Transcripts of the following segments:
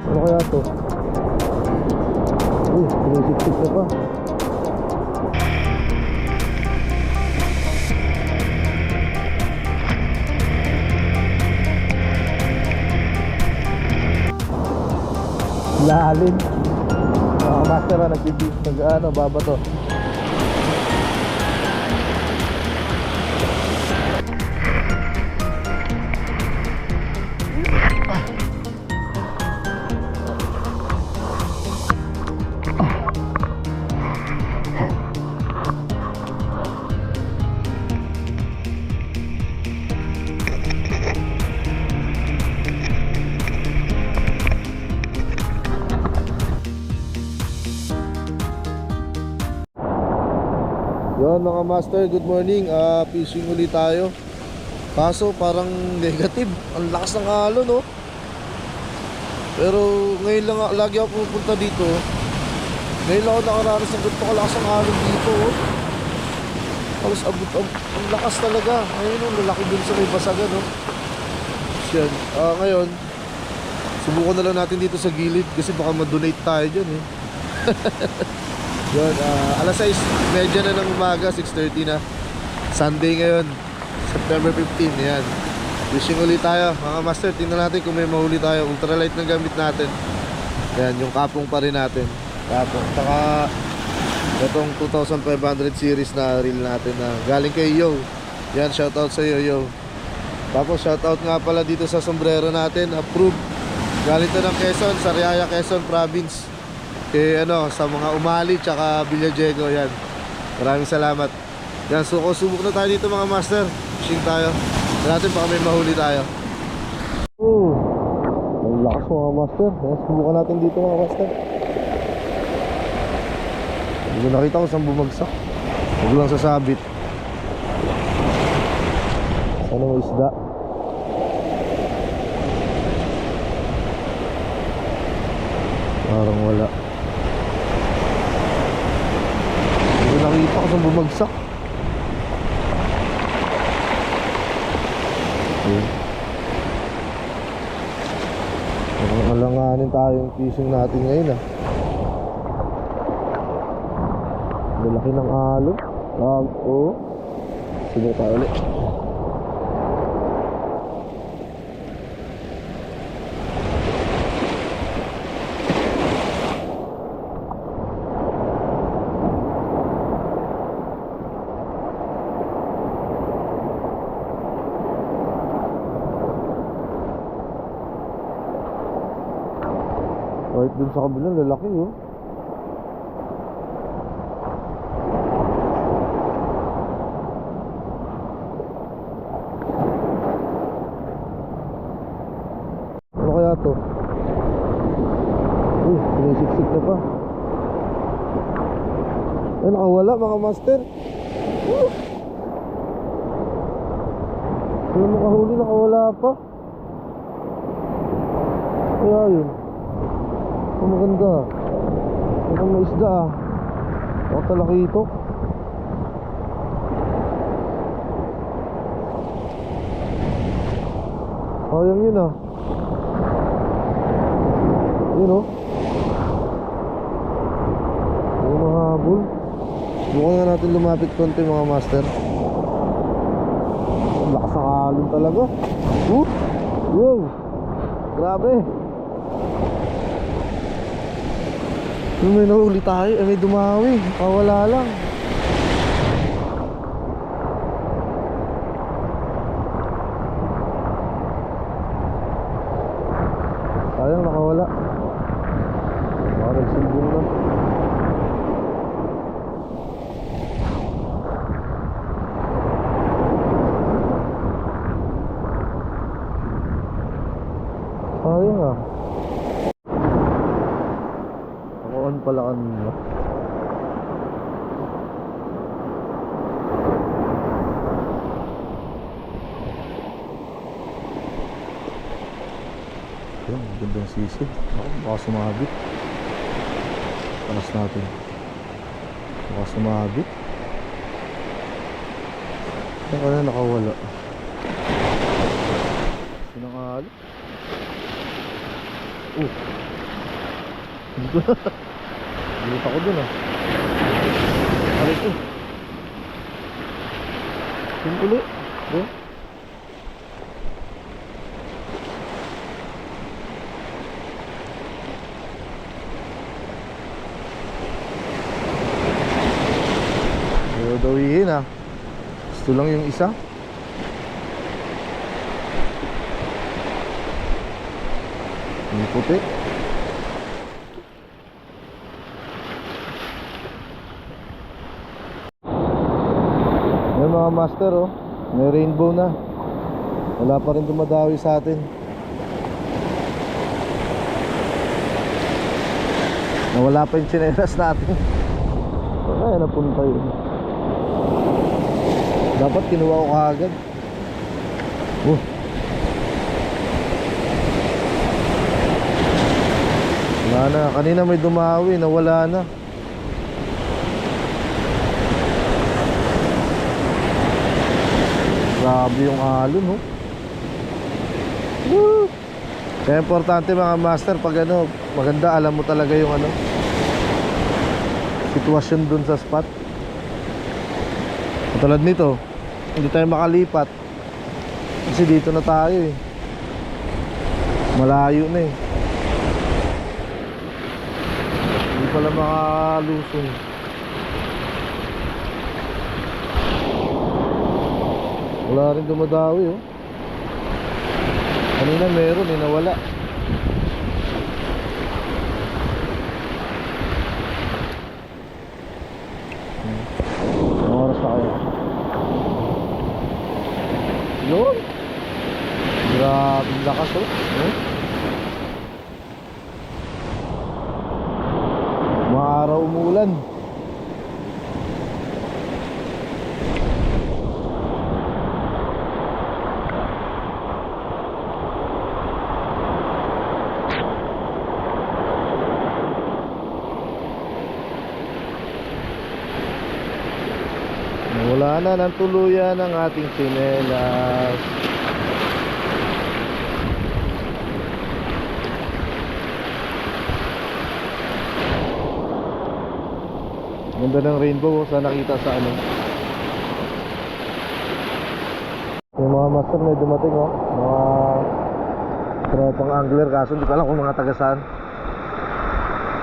Ano kaya to? Uy, tumisip-sip na pa. Lalim. Mga master na nagbibis. Nag-ano, baba to. Yon mga master, good morning. Fishing ulit tayo. Kaso parang negative. Ang lakas ng alon, no? Pero ngayon lang, lagi ako pupunta dito. Ngayon lang ako nakaranas ng ganito kalakas ng alon dito, oh. Halos abot, ang lakas talaga. Ngayon, oh, lalaki dun sa may basagan, no? Yan. Ngayon, subukan na lang natin dito sa gilid kasi baka ma-donate tayo dyan, eh. Yun, alas 6:30 na ng umaga, 6:30 na. Sunday ngayon, September 15, yan. Fishing ulit tayo, mga master. Tingnan natin kung may mahuli tayo. Ultralight na gamit natin. Yan, yung kapong pa rin natin. Kapong, saka itong 2500 series na reel natin na galing kay Yo. Yan, shoutout sa Yo. Tapos shoutout nga pala dito sa sombrero natin, approved. Galing to ng Quezon, Sariaya, Quezon Province. Sa mga Umali tsaka Villajego, yan. Maraming salamat. Yan, subok na tayo dito mga master. Fishing tayo. Tignan natin baka may mahuli tayo. Ang lakas mga master. Subukan natin dito mga master. Hindi ko nakita kung saan bumagsak. Huwag lang sasabit. Sana may isda. Parang wala. Nakita ko saan bumagsak. Okay. Alanganin tayo yung fishing natin ngayon, ah. Malaki ng alon. Oh. Sige tayo ulit. Kahit dun sa kabila, lalaki, oh. Ano kaya to? Uy, pinisiksik na pa. Ay, nakawala mga master. Kaya makahuli, nakawala pa. Kaya yun. Ang maganda. Mukhang may isda, ah. Baka talaki ito. Sayang yun, ah. Yun, oh. Yung mahabol. Bukan nga natin lumapit konti mga master. Ang lakas ng alon talaga. Wow. Grabe. May nahuli tayo, may dumawi. Wala lang. Sayang, nakawala. Baka nagsumbong na. Sayang, ah. Pala kanina. Yan, gandang sisi. Baka sumabit. Panas natin. Baka sumabit. Yan ka na nakawala. Sinangalo. Dito ako dun ah. Aray ko. Simple. Bro. Dawihin ah. Gusto lang yung isa. Yung puti. Yung mga master oh, may rainbow na. Wala pa rin dumadawi sa atin. Nawala pa yung tsinelas natin. Kaya napunta yun. Dapat kinuha ko kaagad. Wala na, kanina may dumawi, nawala na. Grabe yung alon oh. Woo! Kaya importante mga master, pag ano, maganda alam mo talaga yung ano, sitwasyon dun sa spot. Katulad nito, hindi tayo makalipat kasi dito na tayo eh. Malayo na eh. Hindi pala makalusong. Wala rin dumadawi oh. Kanina meron eh, nawala. Anong oras na kayo? Yun. Grabe lakas oh. Maaraw umulan. Wala na ng tuluyan ang ating tsinelas. Ganda ng rainbow sa nakita sa ano. Yung mga master na dumating oh. Mga tropang angler, kaso hindi ko alam kung mga taga saan.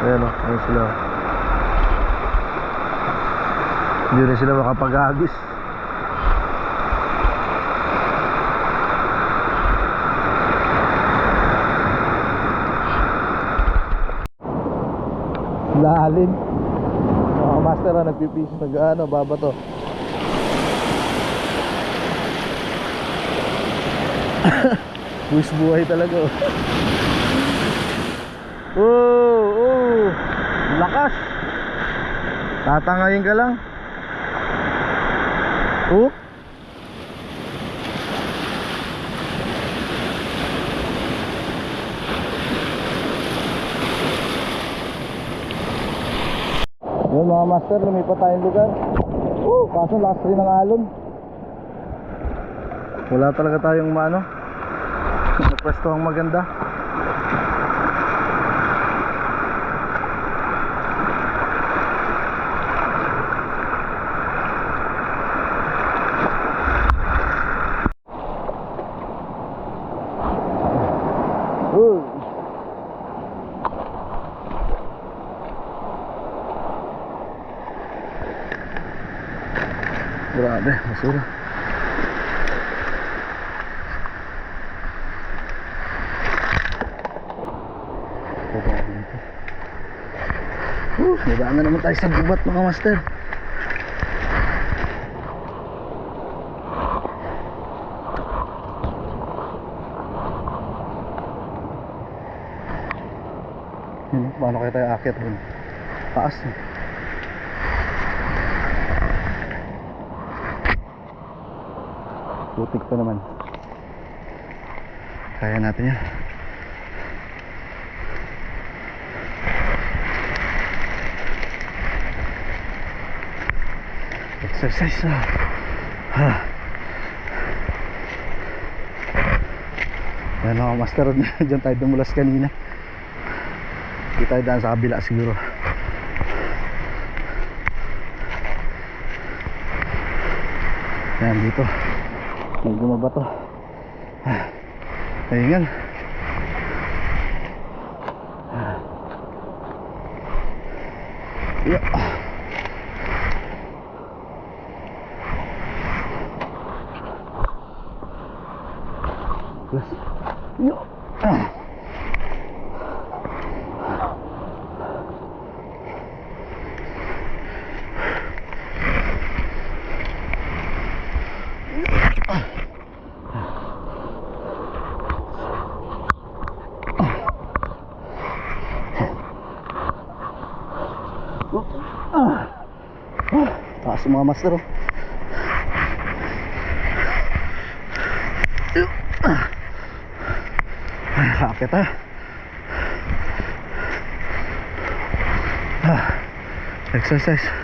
Ayan oh, ayan sila. Hindi rin sila makapag-agis. Lalim. Mga master na nagpipis, nag-ano, baba to. Buwis buhay talaga oh. Oh, lakas. Tatangayin ka lang. Oh. Yung mga master, lumipat tayong lugar. Kaso last rin ng alon. Wala talaga tayong maano, pwesto ang maganda. Grabe, basura. Nadaan na naman tayo sa gubat mga master. Paano kaya tayo aakyat rin? Taas eh. Putik pa naman. Kaya natin yan. Exercise na. Yan mga master, dyan tayo dumulas kanina. Di tayo daan sa kabila siguro. Yan dito. Medyo mabato. Ayan. Yeah. Plus. Yo. Taas mga master, oh. Kapit, ha. Exercise.